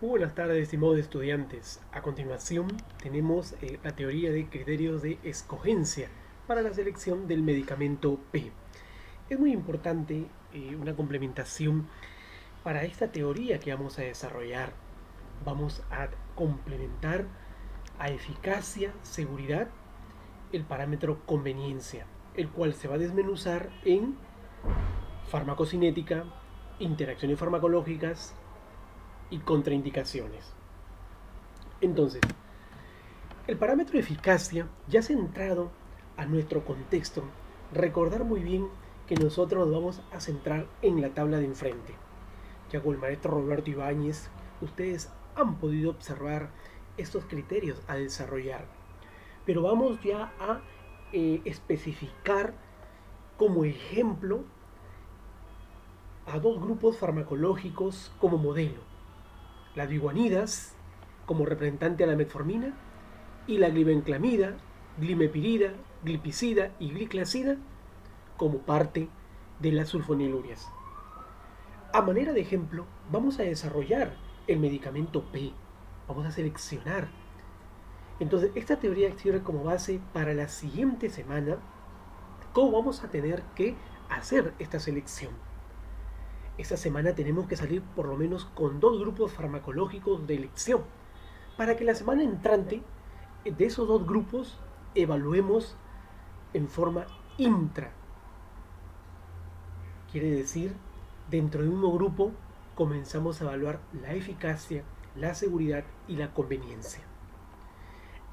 Muy buenas tardes, estimados estudiantes. A continuación tenemos la teoría de criterios de escogencia para la selección del medicamento P. Es muy importante una complementación para esta teoría que vamos a desarrollar. Vamos a complementar a eficacia, seguridad, el parámetro conveniencia, el cual se va a desmenuzar en farmacocinética, interacciones farmacológicas y contraindicaciones. Entonces, el parámetro de eficacia, ya centrado a nuestro contexto, recordar muy bien que nosotros nos vamos a centrar en la tabla de enfrente. Ya con el maestro Roberto Ibáñez, ustedes han podido observar estos criterios a desarrollar. Pero vamos ya a especificar como ejemplo a dos grupos farmacológicos como modelo. La diguanidas como representante a la metformina y la glibenclamida, glimepirida, glipizida y gliclazida como parte de las sulfonilurias. A manera de ejemplo, vamos a desarrollar el medicamento P. Vamos a seleccionar. Entonces, esta teoría sirve como base para la siguiente semana, cómo vamos a tener que hacer esta selección. Esta semana tenemos que salir por lo menos con dos grupos farmacológicos de elección, para que la semana entrante de esos dos grupos evaluemos en forma intra. Quiere decir, dentro de un mismo grupo comenzamos a evaluar la eficacia, la seguridad y la conveniencia.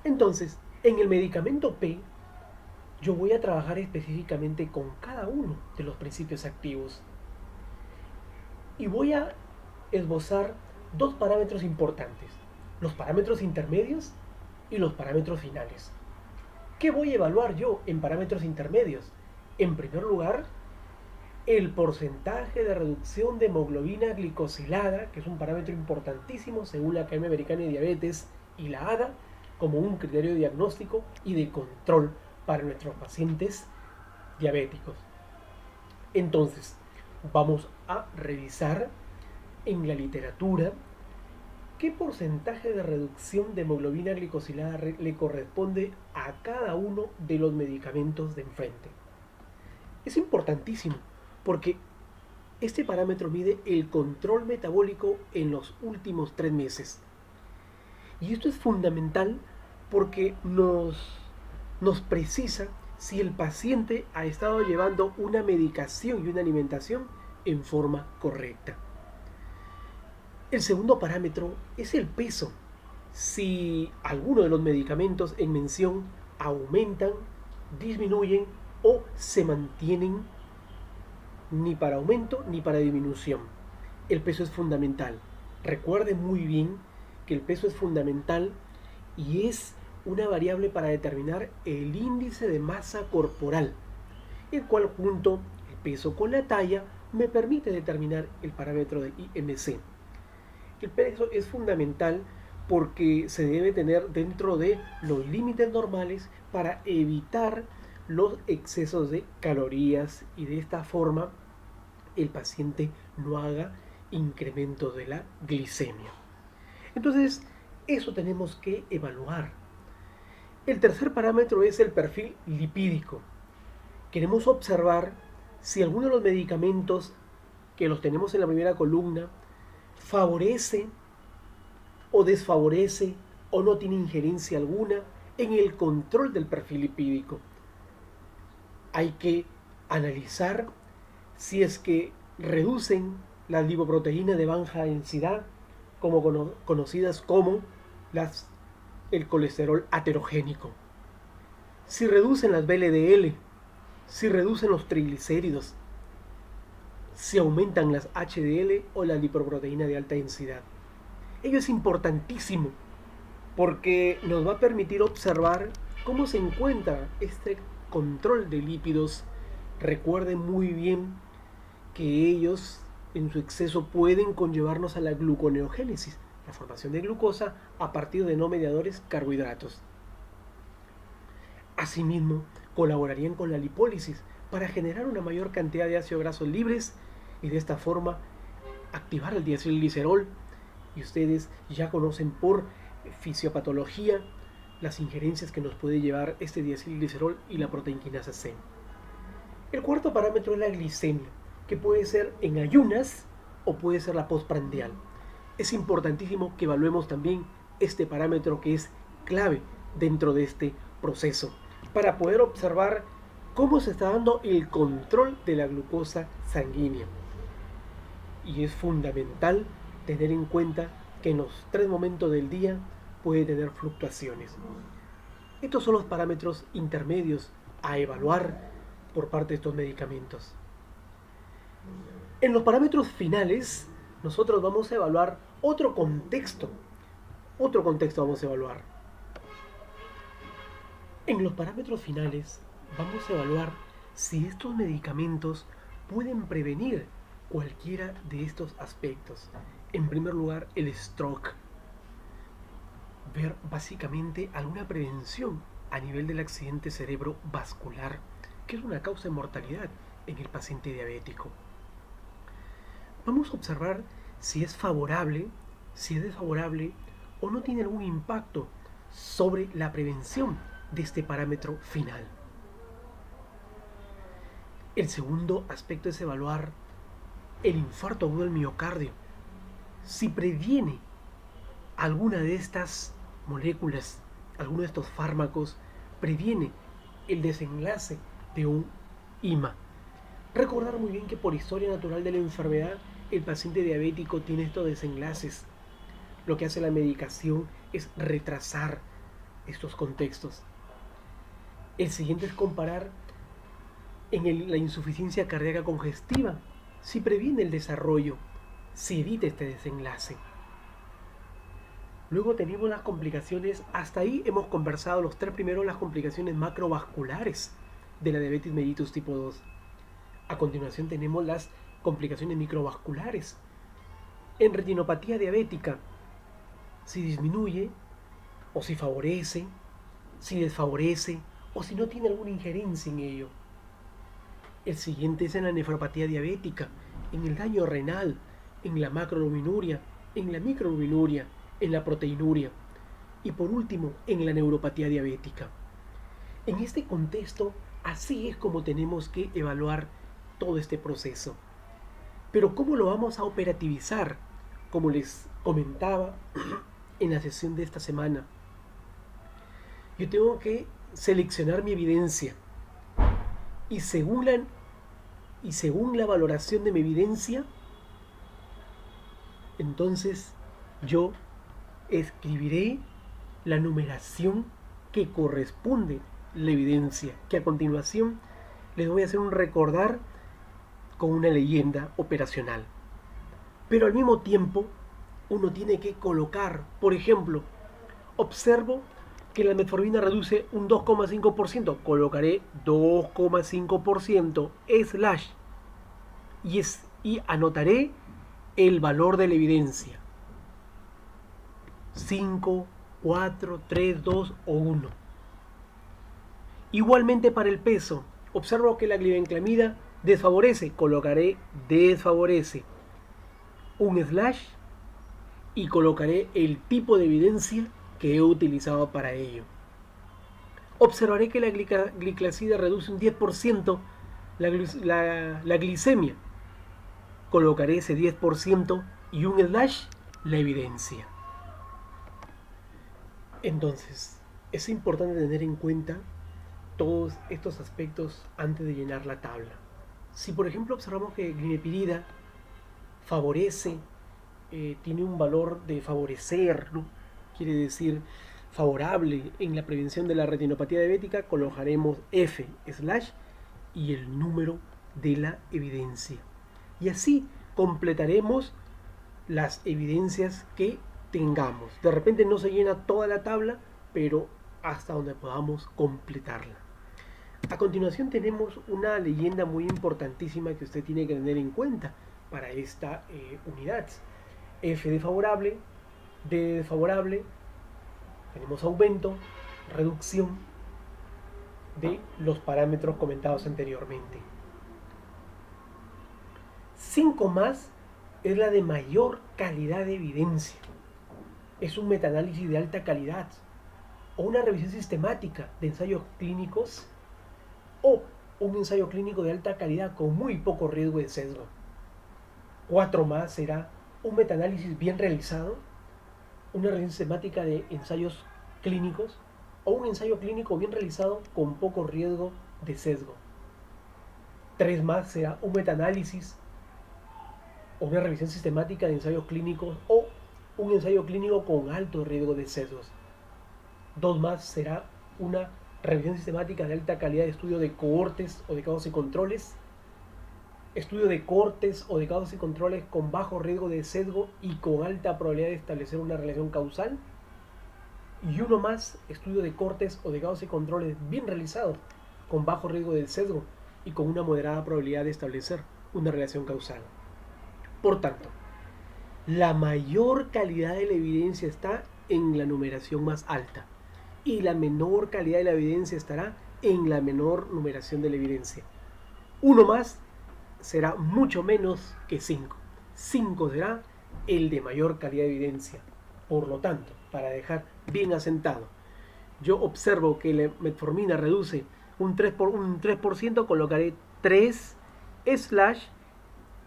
Entonces, en el medicamento P, yo voy a trabajar específicamente con cada uno de los principios activos y voy a esbozar dos parámetros importantes: los parámetros intermedios y los parámetros finales. ¿Qué voy a evaluar yo en parámetros intermedios? En primer lugar, el porcentaje de reducción de hemoglobina glicosilada, que es un parámetro importantísimo según la Academia Americana de Diabetes y la ADA, como un criterio de diagnóstico y de control para nuestros pacientes diabéticos. Entonces, vamos a revisar en la literatura qué porcentaje de reducción de hemoglobina glicosilada le corresponde a cada uno de los medicamentos de enfrente. Es importantísimo porque este parámetro mide el control metabólico en los últimos 3 meses. Y esto es fundamental porque nos precisa si el paciente ha estado llevando una medicación y una alimentación en forma correcta. El segundo parámetro es el peso. Si alguno de los medicamentos en mención aumentan, disminuyen o se mantienen ni para aumento ni para disminución. El peso es fundamental. Recuerden muy bien que el peso es fundamental y es una variable para determinar el índice de masa corporal, el cual junto el peso con la talla me permite determinar el parámetro del IMC. El peso es fundamental porque se debe tener dentro de los límites normales para evitar los excesos de calorías y de esta forma el paciente no haga incremento de la glicemia. Entonces, eso tenemos que evaluar. El tercer parámetro es el perfil lipídico. Queremos observar si alguno de los medicamentos que los tenemos en la primera columna favorece o desfavorece o no tiene injerencia alguna en el control del perfil lipídico. Hay que analizar si es que reducen las lipoproteínas de baja densidad, como conocidas como el colesterol aterogénico, si reducen las VLDL, si reducen los triglicéridos, si aumentan las HDL o la lipoproteína de alta densidad. Ello es importantísimo porque nos va a permitir observar cómo se encuentra este control de lípidos. Recuerden muy bien que ellos en su exceso pueden conllevarnos a la gluconeogénesis, la formación de glucosa a partir de no mediadores carbohidratos. Asimismo, colaborarían con la lipólisis para generar una mayor cantidad de ácidos grasos libres y de esta forma activar el diacilglicerol y ustedes ya conocen por fisiopatología las injerencias que nos puede llevar este diacilglicerol y la proteinquinasa C. El cuarto parámetro es la glicemia, que puede ser en ayunas o puede ser la postprandial. Es importantísimo que evaluemos también este parámetro que es clave dentro de este proceso para poder observar cómo se está dando el control de la glucosa sanguínea. Y es fundamental tener en cuenta que en los 3 momentos del día puede tener fluctuaciones. Estos son los parámetros intermedios a evaluar por parte de estos medicamentos. En los parámetros finales, nosotros vamos a evaluar otro contexto. Otro contexto vamos a evaluar. En los parámetros finales, vamos a evaluar si estos medicamentos pueden prevenir cualquiera de estos aspectos. En primer lugar, el stroke. Ver básicamente alguna prevención a nivel del accidente cerebrovascular, que es una causa de mortalidad en el paciente diabético. Vamos a observar si es favorable, si es desfavorable o no tiene algún impacto sobre la prevención de este parámetro final. El segundo aspecto es evaluar el infarto agudo del miocardio. Si previene alguna de estas moléculas, alguno de estos fármacos, previene el desenlace de un IMA. Recordar muy bien que por historia natural de la enfermedad, el paciente diabético tiene estos desenlaces. Lo que hace la medicación es retrasar estos contextos. El siguiente es comparar en la insuficiencia cardíaca congestiva, si previene el desarrollo, si evita este desenlace. Luego tenemos las complicaciones, hasta ahí hemos conversado los 3 primeros, las complicaciones macrovasculares de la diabetes mellitus tipo 2. A continuación tenemos las complicaciones microvasculares. En retinopatía diabética, si disminuye o si favorece, si desfavorece o si no tiene alguna injerencia en ello. El siguiente es en la nefropatía diabética, en el daño renal, en la macroalbuminuria, en la microalbuminuria, en la proteinuria y por último en la neuropatía diabética. En este contexto, así es como tenemos que evaluar todo este proceso. Pero ¿cómo lo vamos a operativizar? Como les comentaba en la sesión de esta semana, yo tengo que seleccionar mi evidencia y según la valoración de mi evidencia, entonces yo escribiré la numeración que corresponde a la evidencia, que a continuación les voy a hacer un recordar con una leyenda operacional. Pero al mismo tiempo, uno tiene que colocar, por ejemplo, observo que la metformina reduce un 2,5%, colocaré 2,5% slash y anotaré el valor de la evidencia. 5, 4, 3, 2 o 1. Igualmente para el peso, observo que la glibenclamida desfavorece, colocaré desfavorece, un slash y colocaré el tipo de evidencia que he utilizado para ello. Observaré que la gliclazida reduce un 10% la glicemia. Colocaré ese 10% y un slash la evidencia. Entonces, es importante tener en cuenta todos estos aspectos antes de llenar la tabla. Si por ejemplo observamos que glibenclamida favorece, tiene un valor de favorecer, ¿no? Quiere decir favorable en la prevención de la retinopatía diabética, colocaremos F slash y el número de la evidencia. Y así completaremos las evidencias que tengamos. De repente no se llena toda la tabla, pero hasta donde podamos completarla. A continuación tenemos una leyenda muy importantísima que usted tiene que tener en cuenta para esta unidad. F de favorable, D de desfavorable, tenemos aumento, reducción de los parámetros comentados anteriormente. 5 más es la de mayor calidad de evidencia. Es un metaanálisis de alta calidad o una revisión sistemática de ensayos clínicos o un ensayo clínico de alta calidad con muy poco riesgo de sesgo. 4 más será un metaanálisis bien realizado, una revisión sistemática de ensayos clínicos o un ensayo clínico bien realizado con poco riesgo de sesgo. 3 más será un metaanálisis o una revisión sistemática de ensayos clínicos o un ensayo clínico con alto riesgo de sesgos. 2 más será una revisión sistemática de alta calidad de estudio de cohortes o de casos y controles, estudio de cohortes o de casos y controles con bajo riesgo de sesgo y con alta probabilidad de establecer una relación causal. Y 1 más, estudio de cohortes o de casos y controles bien realizados, con bajo riesgo de sesgo y con una moderada probabilidad de establecer una relación causal. Por tanto, la mayor calidad de la evidencia está en la numeración más alta y la menor calidad de la evidencia estará en la menor numeración de la evidencia. 1 más será mucho menos que 5. 5 será el de mayor calidad de evidencia. Por lo tanto, para dejar bien asentado, yo observo que la metformina reduce un 3%, colocaré 3 slash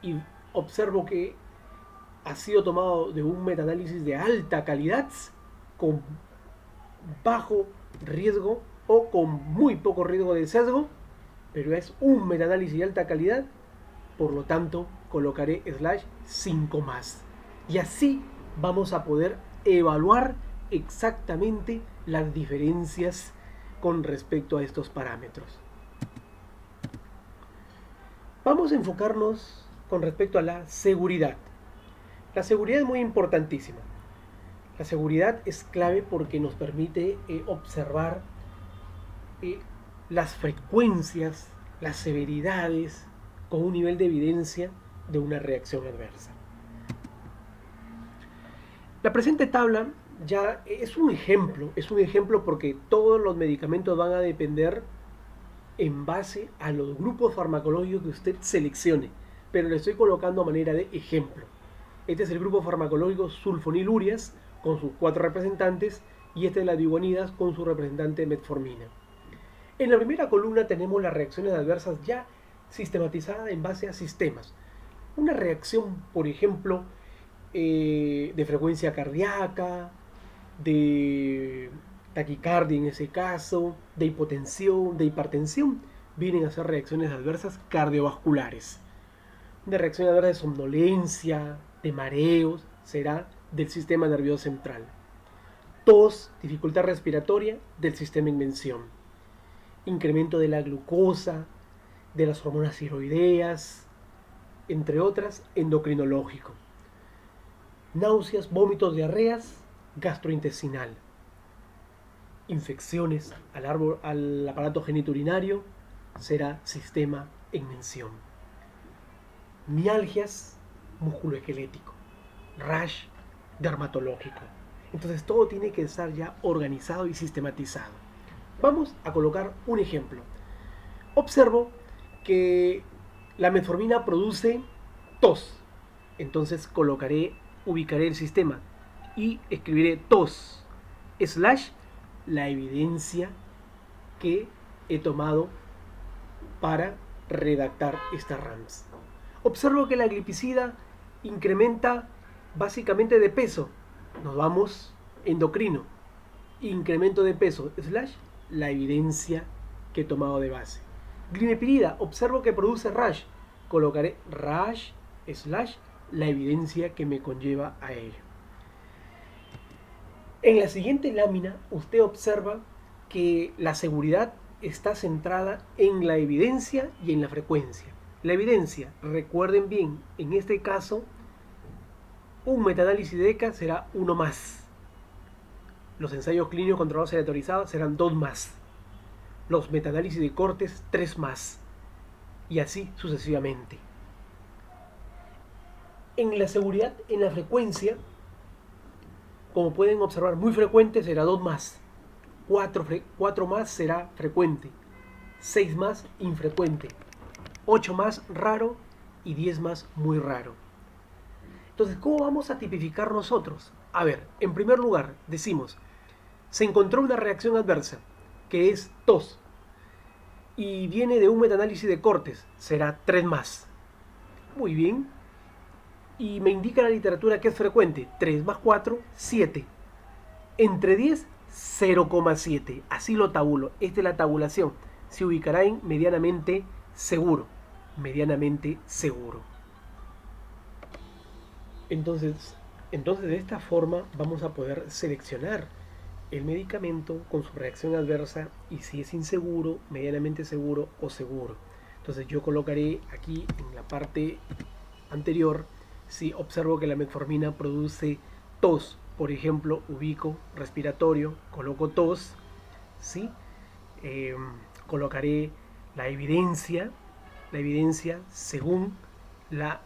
y observo que ha sido tomado de un metaanálisis de alta calidad con bajo riesgo o con muy poco riesgo de sesgo, pero es un metaanálisis de alta calidad, por lo tanto colocaré slash 5 más. Y así vamos a poder evaluar exactamente las diferencias con respecto a estos parámetros. Vamos a enfocarnos con respecto a la seguridad. La seguridad es muy importantísima. La seguridad es clave porque nos permite observar las frecuencias, las severidades con un nivel de evidencia de una reacción adversa. La presente tabla ya es un ejemplo porque todos los medicamentos van a depender en base a los grupos farmacológicos que usted seleccione, pero le estoy colocando a manera de ejemplo. Este es el grupo farmacológico sulfonilurias con sus 4 representantes y este es la diguanidas con su representante metformina. En la primera columna tenemos las reacciones adversas ya sistematizadas en base a sistemas. Una reacción, por ejemplo, de frecuencia cardíaca, de taquicardia en ese caso, de hipotensión, de hipertensión, vienen a ser reacciones adversas cardiovasculares. Una reacción adversa de somnolencia, de mareos, será del sistema nervioso central. Tos, dificultad respiratoria, del sistema invención. Incremento de la glucosa, de las hormonas tiroideas, entre otras, endocrinológico. Náuseas, vómitos, diarreas, gastrointestinal. Infecciones al aparato genitourinario, será sistema invención. Mialgias, músculo esquelético. Rash, dermatológico. Entonces todo tiene que estar ya organizado y sistematizado. Vamos a colocar un ejemplo. Observo que la metformina produce tos. Entonces ubicaré el sistema y escribiré tos slash la evidencia que he tomado para redactar esta RAMS. Observo que la glipicida incrementa básicamente de peso. Nos vamos endocrino. Incremento de peso slash la evidencia que he tomado de base. Glimepirida, observo que produce rash. Colocaré rash slash la evidencia que me conlleva a ello. En la siguiente lámina usted observa que la seguridad está centrada en la evidencia y en la frecuencia. La evidencia, recuerden bien, en este caso un metaanálisis de ECA será 1 más. Los ensayos clínicos controlados y aleatorizados serán 2 más. Los metaanálisis de cortes 3 más. Y así sucesivamente. En la seguridad, en la frecuencia, como pueden observar, muy frecuente será 2 más. 4 más será frecuente. 6 más infrecuente. 8 más raro y 10 más muy raro. Entonces, ¿cómo vamos a tipificar nosotros? A ver, en primer lugar, decimos, se encontró una reacción adversa, que es tos, y viene de un metaanálisis de Cortes, será 3 más. Muy bien. Y me indica la literatura que es frecuente, 3 más 4, 7. Entre 10, 0,7. Así lo tabulo. Esta es la tabulación. Se ubicará en medianamente seguro. Medianamente seguro. Entonces de esta forma vamos a poder seleccionar el medicamento con su reacción adversa y si es inseguro, medianamente seguro o seguro. Entonces yo colocaré aquí en la parte anterior, si observo que la metformina produce tos, por ejemplo, ubico respiratorio, coloco tos, ¿sí? Colocaré la evidencia según la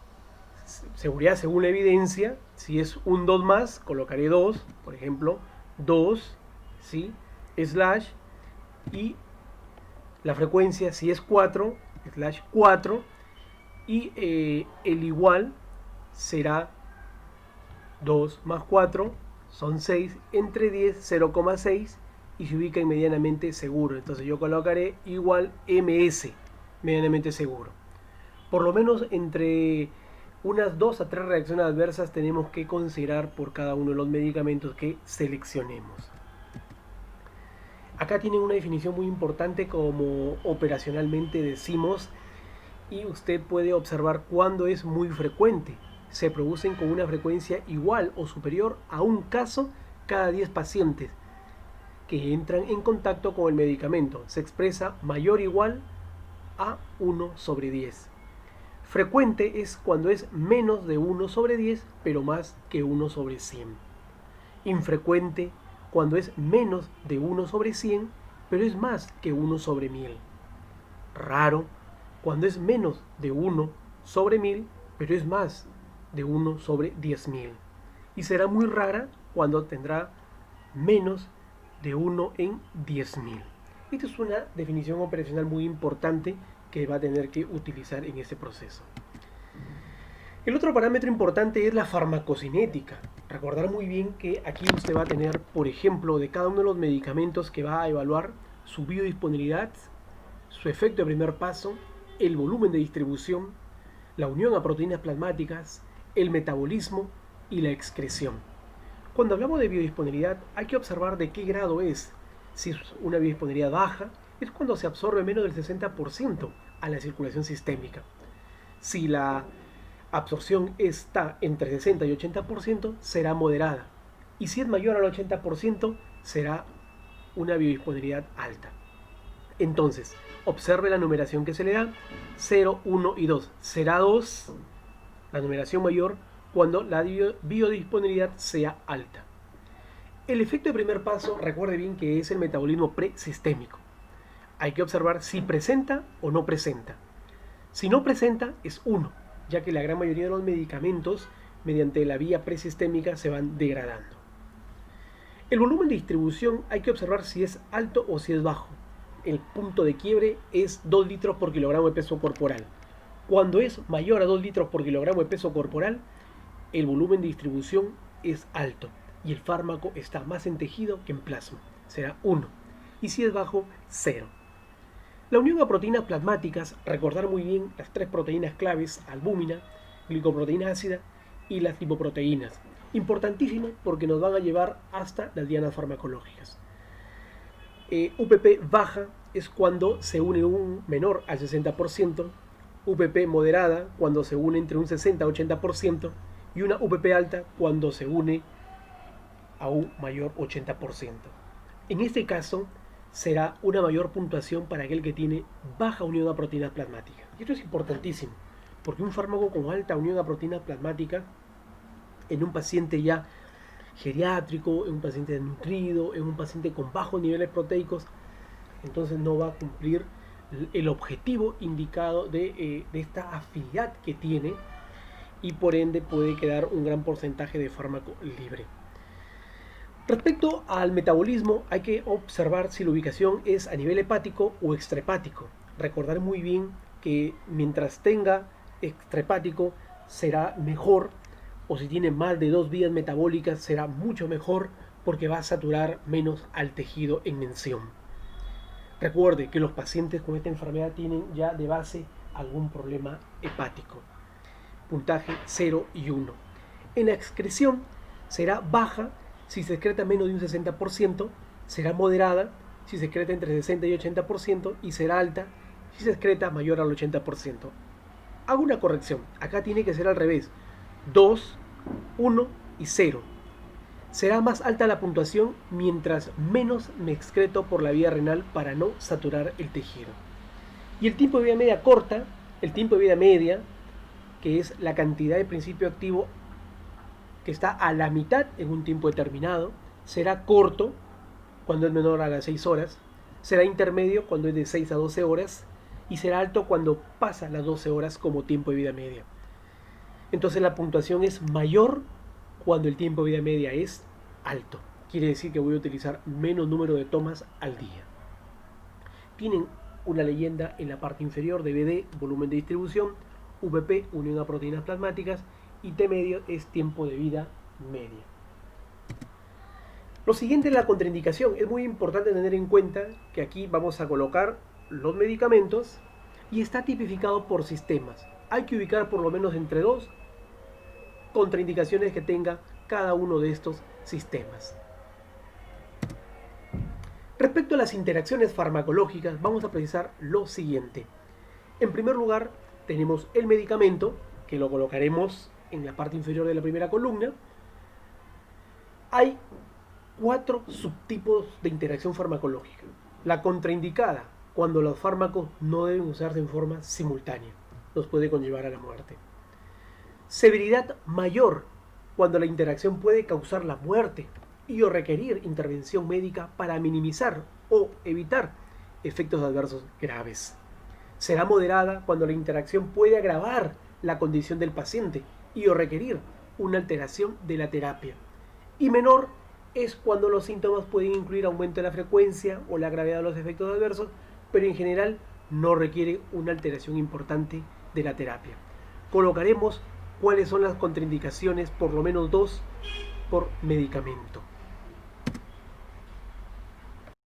seguridad, según la evidencia. Si es un 2 más, colocaré 2, por ejemplo, 2, ¿sí? Slash, y la frecuencia, si es 4, slash 4, y el igual será 2 más 4, son 6, entre 10, 0,6, y se ubica en medianamente seguro. Entonces yo colocaré igual MS, medianamente seguro. Por lo menos entre unas 2 a 3 reacciones adversas tenemos que considerar por cada uno de los medicamentos que seleccionemos. Acá tienen una definición muy importante como operacionalmente decimos, y usted puede observar cuándo es muy frecuente. Se producen con una frecuencia igual o superior a un caso cada 10 pacientes que entran en contacto con el medicamento. Se expresa mayor o igual a 1 sobre 10. Frecuente es cuando es menos de 1 sobre 10, pero más que 1 sobre 100. Infrecuente cuando es menos de 1 sobre 100, pero es más que 1 sobre 1000. Raro cuando es menos de 1 sobre 1000, pero es más de 1 sobre 10.000. Y será muy rara cuando tendrá menos de 1 en 10.000. Esta es una definición operacional muy importante que va a tener que utilizar en este proceso. El otro parámetro importante es la farmacocinética. Recordar muy bien que aquí usted va a tener, por ejemplo, de cada uno de los medicamentos que va a evaluar su biodisponibilidad, su efecto de primer paso, el volumen de distribución, la unión a proteínas plasmáticas, el metabolismo y la excreción. Cuando hablamos de biodisponibilidad hay que observar de qué grado es. Si es una biodisponibilidad baja, es cuando se absorbe menos del 60% a la circulación sistémica. Si la absorción está entre 60 y 80%, será moderada. Y si es mayor al 80%, será una biodisponibilidad alta. Entonces, observe la numeración que se le da, 0, 1 y 2. Será 2, la numeración mayor, cuando la biodisponibilidad sea alta. El efecto de primer paso, recuerde bien que es el metabolismo presistémico. Hay que observar si presenta o no presenta. Si no presenta, es 1, ya que la gran mayoría de los medicamentos, mediante la vía presistémica, se van degradando. El volumen de distribución hay que observar si es alto o si es bajo. El punto de quiebre es 2 litros por kilogramo de peso corporal. Cuando es mayor a 2 litros por kilogramo de peso corporal, el volumen de distribución es alto y el fármaco está más en tejido que en plasma. Será 1. Y si es bajo, 0. La unión a proteínas plasmáticas, recordar muy bien las 3 proteínas claves, albúmina, glicoproteína ácida y las lipoproteínas. Importantísimo porque nos van a llevar hasta las dianas farmacológicas. UPP baja es cuando se une un menor al 60%, UPP moderada cuando se une entre un 60 a 80%, y una UPP alta cuando se une a un mayor 80%. En este caso, será una mayor puntuación para aquel que tiene baja unión a proteínas plasmáticas. Y esto es importantísimo, porque un fármaco con alta unión a proteínas plasmáticas en un paciente ya geriátrico, en un paciente desnutrido, en un paciente con bajos niveles proteicos, entonces no va a cumplir el objetivo indicado de esta afinidad que tiene, y por ende puede quedar un gran porcentaje de fármaco libre. Respecto al metabolismo, hay que observar si la ubicación es a nivel hepático o extrahepático. Recordar muy bien que mientras tenga extrahepático será mejor o si tiene más de 2 vías metabólicas será mucho mejor porque va a saturar menos al tejido en mención. Recuerde que los pacientes con esta enfermedad tienen ya de base algún problema hepático. Puntaje 0 y 1. En la excreción será baja si se excreta menos de un 60%, será moderada si se excreta entre 60 y 80% y será alta si se excreta mayor al 80%. Hago una corrección, acá tiene que ser al revés, 2, 1 y 0. Será más alta la puntuación mientras menos me excreto por la vía renal para no saturar el tejido. Y el tiempo de vida media corta, el tiempo de vida media, que es la cantidad de principio activo que está a la mitad en un tiempo determinado, será corto cuando es menor a las 6 horas, será intermedio cuando es de 6 a 12 horas y será alto cuando pasa las 12 horas como tiempo de vida media. Entonces la puntuación es mayor cuando el tiempo de vida media es alto. Quiere decir que voy a utilizar menos número de tomas al día. Tienen una leyenda en la parte inferior de BD, volumen de distribución, VP, unión a proteínas plasmáticas, y T medio es tiempo de vida media. Lo siguiente es la contraindicación. Es muy importante tener en cuenta que aquí vamos a colocar los medicamentos y está tipificado por sistemas. Hay que ubicar por lo menos entre 2 contraindicaciones que tenga cada uno de estos sistemas. Respecto a las interacciones farmacológicas, vamos a precisar lo siguiente. En primer lugar, tenemos el medicamento, que lo colocaremos en la parte inferior de la primera columna. Hay 4 subtipos de interacción farmacológica. La contraindicada, cuando los fármacos no deben usarse en forma simultánea, los puede conllevar a la muerte. Severidad mayor, cuando la interacción puede causar la muerte y o requerir intervención médica para minimizar o evitar efectos adversos graves. Será moderada cuando la interacción puede agravar la condición del paciente y o requerir una alteración de la terapia. Y menor es cuando los síntomas pueden incluir aumento de la frecuencia o la gravedad de los efectos adversos, pero en general no requiere una alteración importante de la terapia. Colocaremos cuáles son las contraindicaciones, por lo menos 2 por medicamento.